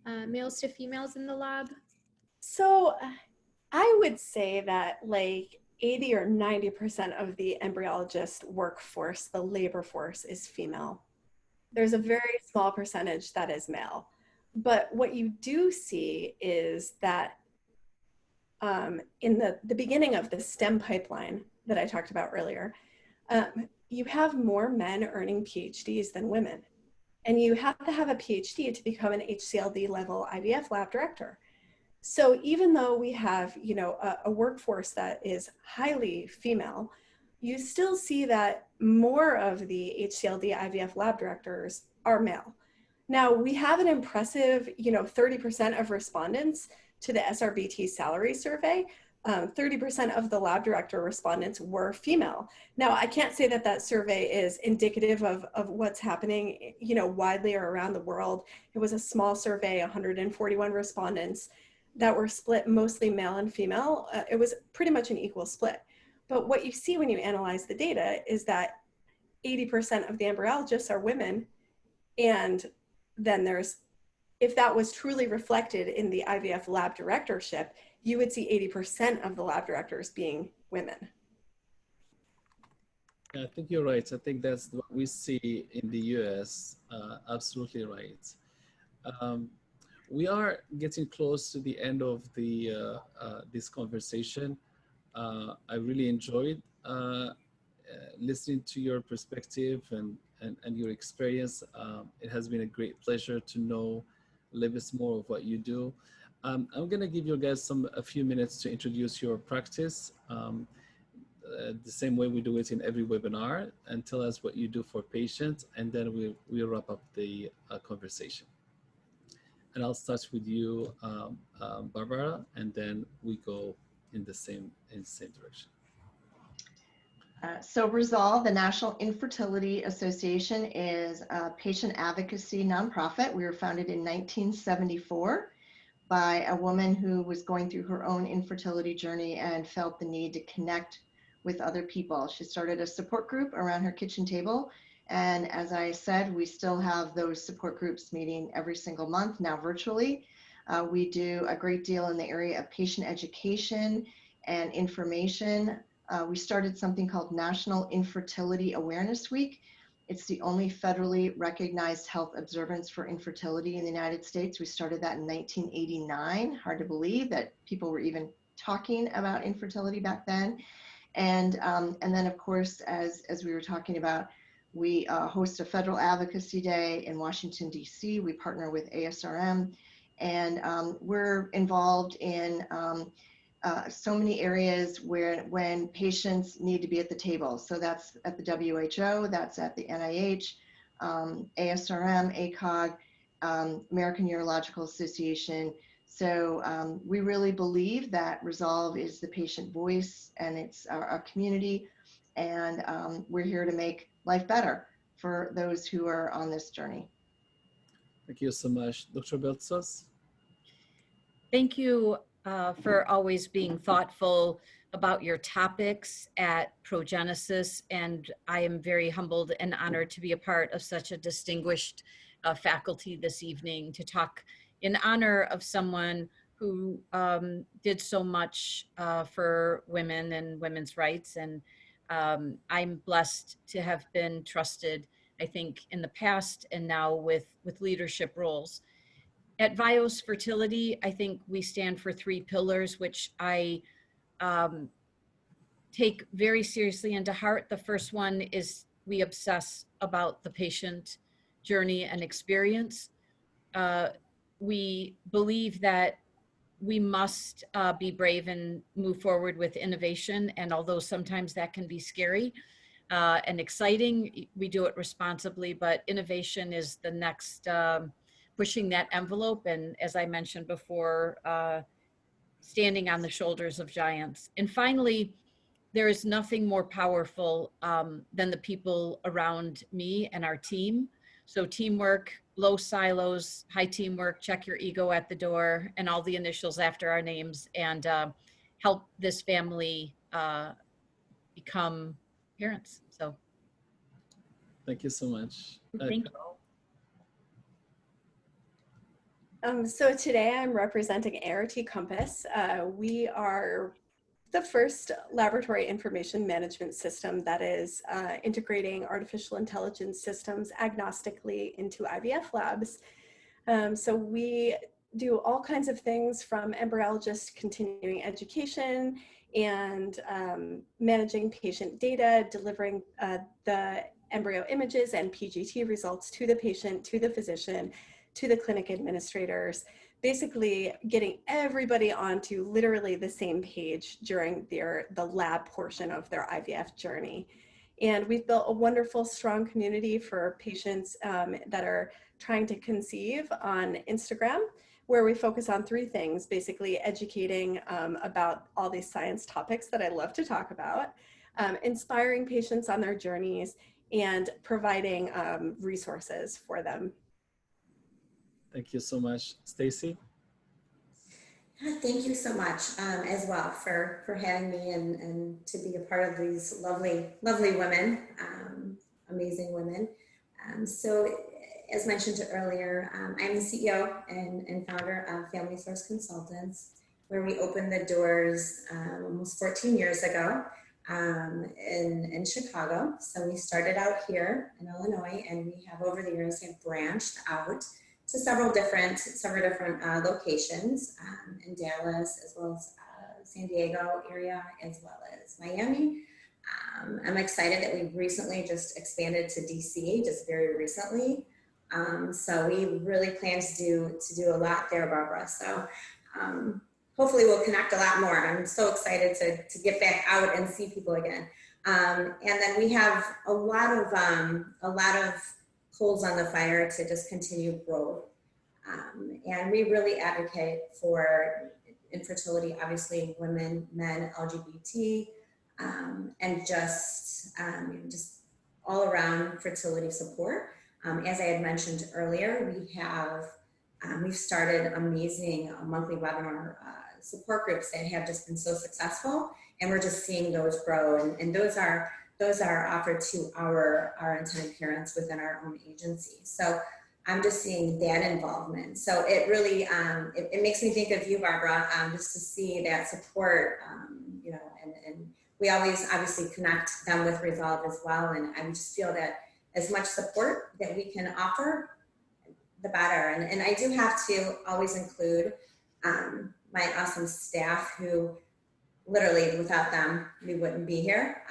of males to females in the lab? So I would say that like 80 or 90% of the embryologist workforce, the labor force, is female. There's a very small percentage that is male. But what you do see is that in the beginning of the STEM pipeline that I talked about earlier, you have more men earning PhDs than women. And you have to have a PhD to become an HCLD level IVF lab director. So even though we have, a workforce that is highly female, you still see that more of the HCLD IVF lab directors are male. Now we have an impressive, 30% of respondents to the SRBT salary survey. 30% of the lab director respondents were female. Now, I can't say that that survey is indicative of what's happening, widely or around the world. It was a small survey, 141 respondents that were split mostly male and female. It was pretty much an equal split. But what you see when you analyze the data is that 80% of the embryologists are women. And then if that was truly reflected in the IVF lab directorship, you would see 80% of the lab directors being women. Yeah, I think you're right. I think that's what we see in the US. Absolutely right. We are getting close to the end of this conversation. I really enjoyed listening to your perspective and your experience. It has been a great pleasure to know a little bit more of what you do. I'm going to give you guys a few minutes to introduce your practice the same way we do it in every webinar, and tell us what you do for patients, and then we'll wrap up the conversation. And I'll start with you, Barbara, and then we go in the same direction. So Resolve, the National Infertility Association, is a patient advocacy nonprofit. We were founded in 1974 by a woman who was going through her own infertility journey and felt the need to connect with other people. She started a support group around her kitchen table. And as I said, we still have those support groups meeting every single month, now virtually. We do a great deal in the area of patient education and information. We started something called National Infertility Awareness Week. It's the only federally recognized health observance for infertility in the United States. We started that in 1989. Hard to believe that people were even talking about infertility back then. And then, of course, as we were talking about, we host a Federal Advocacy Day in Washington, D.C. We partner with ASRM, and we're involved in so many areas when patients need to be at the table. So that's at the WHO, that's at the NIH, ASRM, ACOG, American Urological Association. So we really believe that Resolve is the patient voice, and it's our community, and we're here to make life better for those who are on this journey. Thank you so much. Dr. Beltsos? Thank you for always being thoughtful about your topics at Progenesis, and I am very humbled and honored to be a part of such a distinguished faculty this evening to talk in honor of someone who did so much for women and women's rights. And I'm blessed to have been trusted, I think, in the past and now with leadership roles. At Vios Fertility, I think we stand for 3 pillars, which I take very seriously and to heart. The first one is we obsess about the patient journey and experience. We believe that we must be brave and move forward with innovation. And although sometimes that can be scary, and exciting. We do it responsibly, but innovation is the next, pushing that envelope. And as I mentioned before, standing on the shoulders of giants. And finally, there is nothing more powerful than the people around me and our team. So teamwork, low silos, high teamwork, check your ego at the door, and all the initials after our names, and help this family become parents. So Thank you so much. thank you. So today I'm representing ART Compass. We are the first laboratory information management system that is integrating artificial intelligence systems agnostically into IVF labs. So we do all kinds of things from embryologist continuing education and managing patient data, delivering the embryo images and PGT results to the patient, to the physician, to the clinic administrators, basically getting everybody onto literally the same page during the lab portion of their IVF journey. And we've built a wonderful, strong community for patients that are trying to conceive on Instagram, where we focus on three things, basically educating about all these science topics that I love to talk about, inspiring patients on their journeys, and providing resources for them. Thank you so much. Staci? Thank you so much as well for having me and to be a part of these lovely women, amazing women. So as mentioned earlier, I'm the CEO and founder of Family Source Consultants, where we opened the doors almost 14 years ago in Chicago. So we started out here in Illinois, and we have over the years have branched out to several different locations in Dallas, as well as San Diego area, as well as Miami. I'm excited that we've recently just expanded to DC, just very recently. So we really plan to do a lot there, Barbara. So hopefully we'll connect a lot more. I'm so excited to get back out and see people again. And then we have a lot of coals on the fire to just continue growth. And we really advocate for infertility, obviously women, men, LGBT, and just all around fertility support. As I had mentioned earlier, we've started amazing monthly webinar support groups that have just been so successful, and we're just seeing those grow. And those are offered to our intended parents within our own agency. So I'm just seeing that involvement. So it really, it makes me think of you, Barbara, just to see that support, and we always obviously connect them with Resolve as well. And I just feel that as much support that we can offer, the better. And I do have to always include my awesome staff, who literally without them, we wouldn't be here.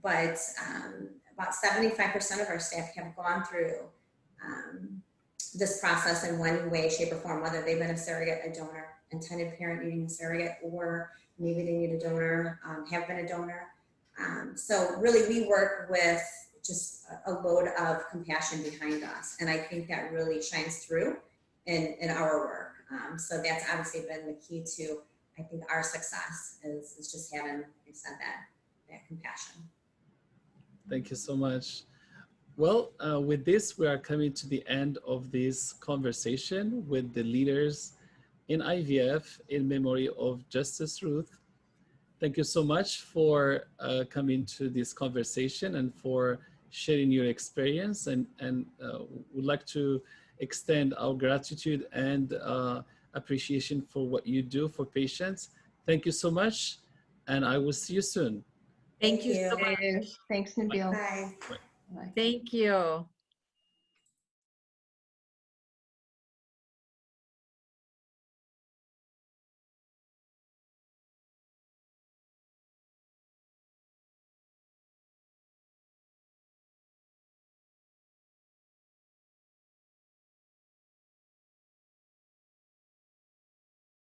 But about 75% of our staff have gone through this process in one way, shape, or form, whether they've been a surrogate, a donor, intended parent needing a surrogate, or maybe they need a donor, have been a donor. So really we work with just a load of compassion behind us. And I think that really shines through in our work. So that's obviously been the key to, I think, our success is just having, like I said, that compassion. Thank you so much. Well, with this, we are coming to the end of this conversation with the leaders in IVF in memory of Justice Ruth. Thank you so much for coming to this conversation and for sharing your experience, and would like to extend our gratitude and appreciation for what you do for patients. Thank you so much, and I will see you soon. Thank you so much. Thanks, Nabil. Bye. Thank you.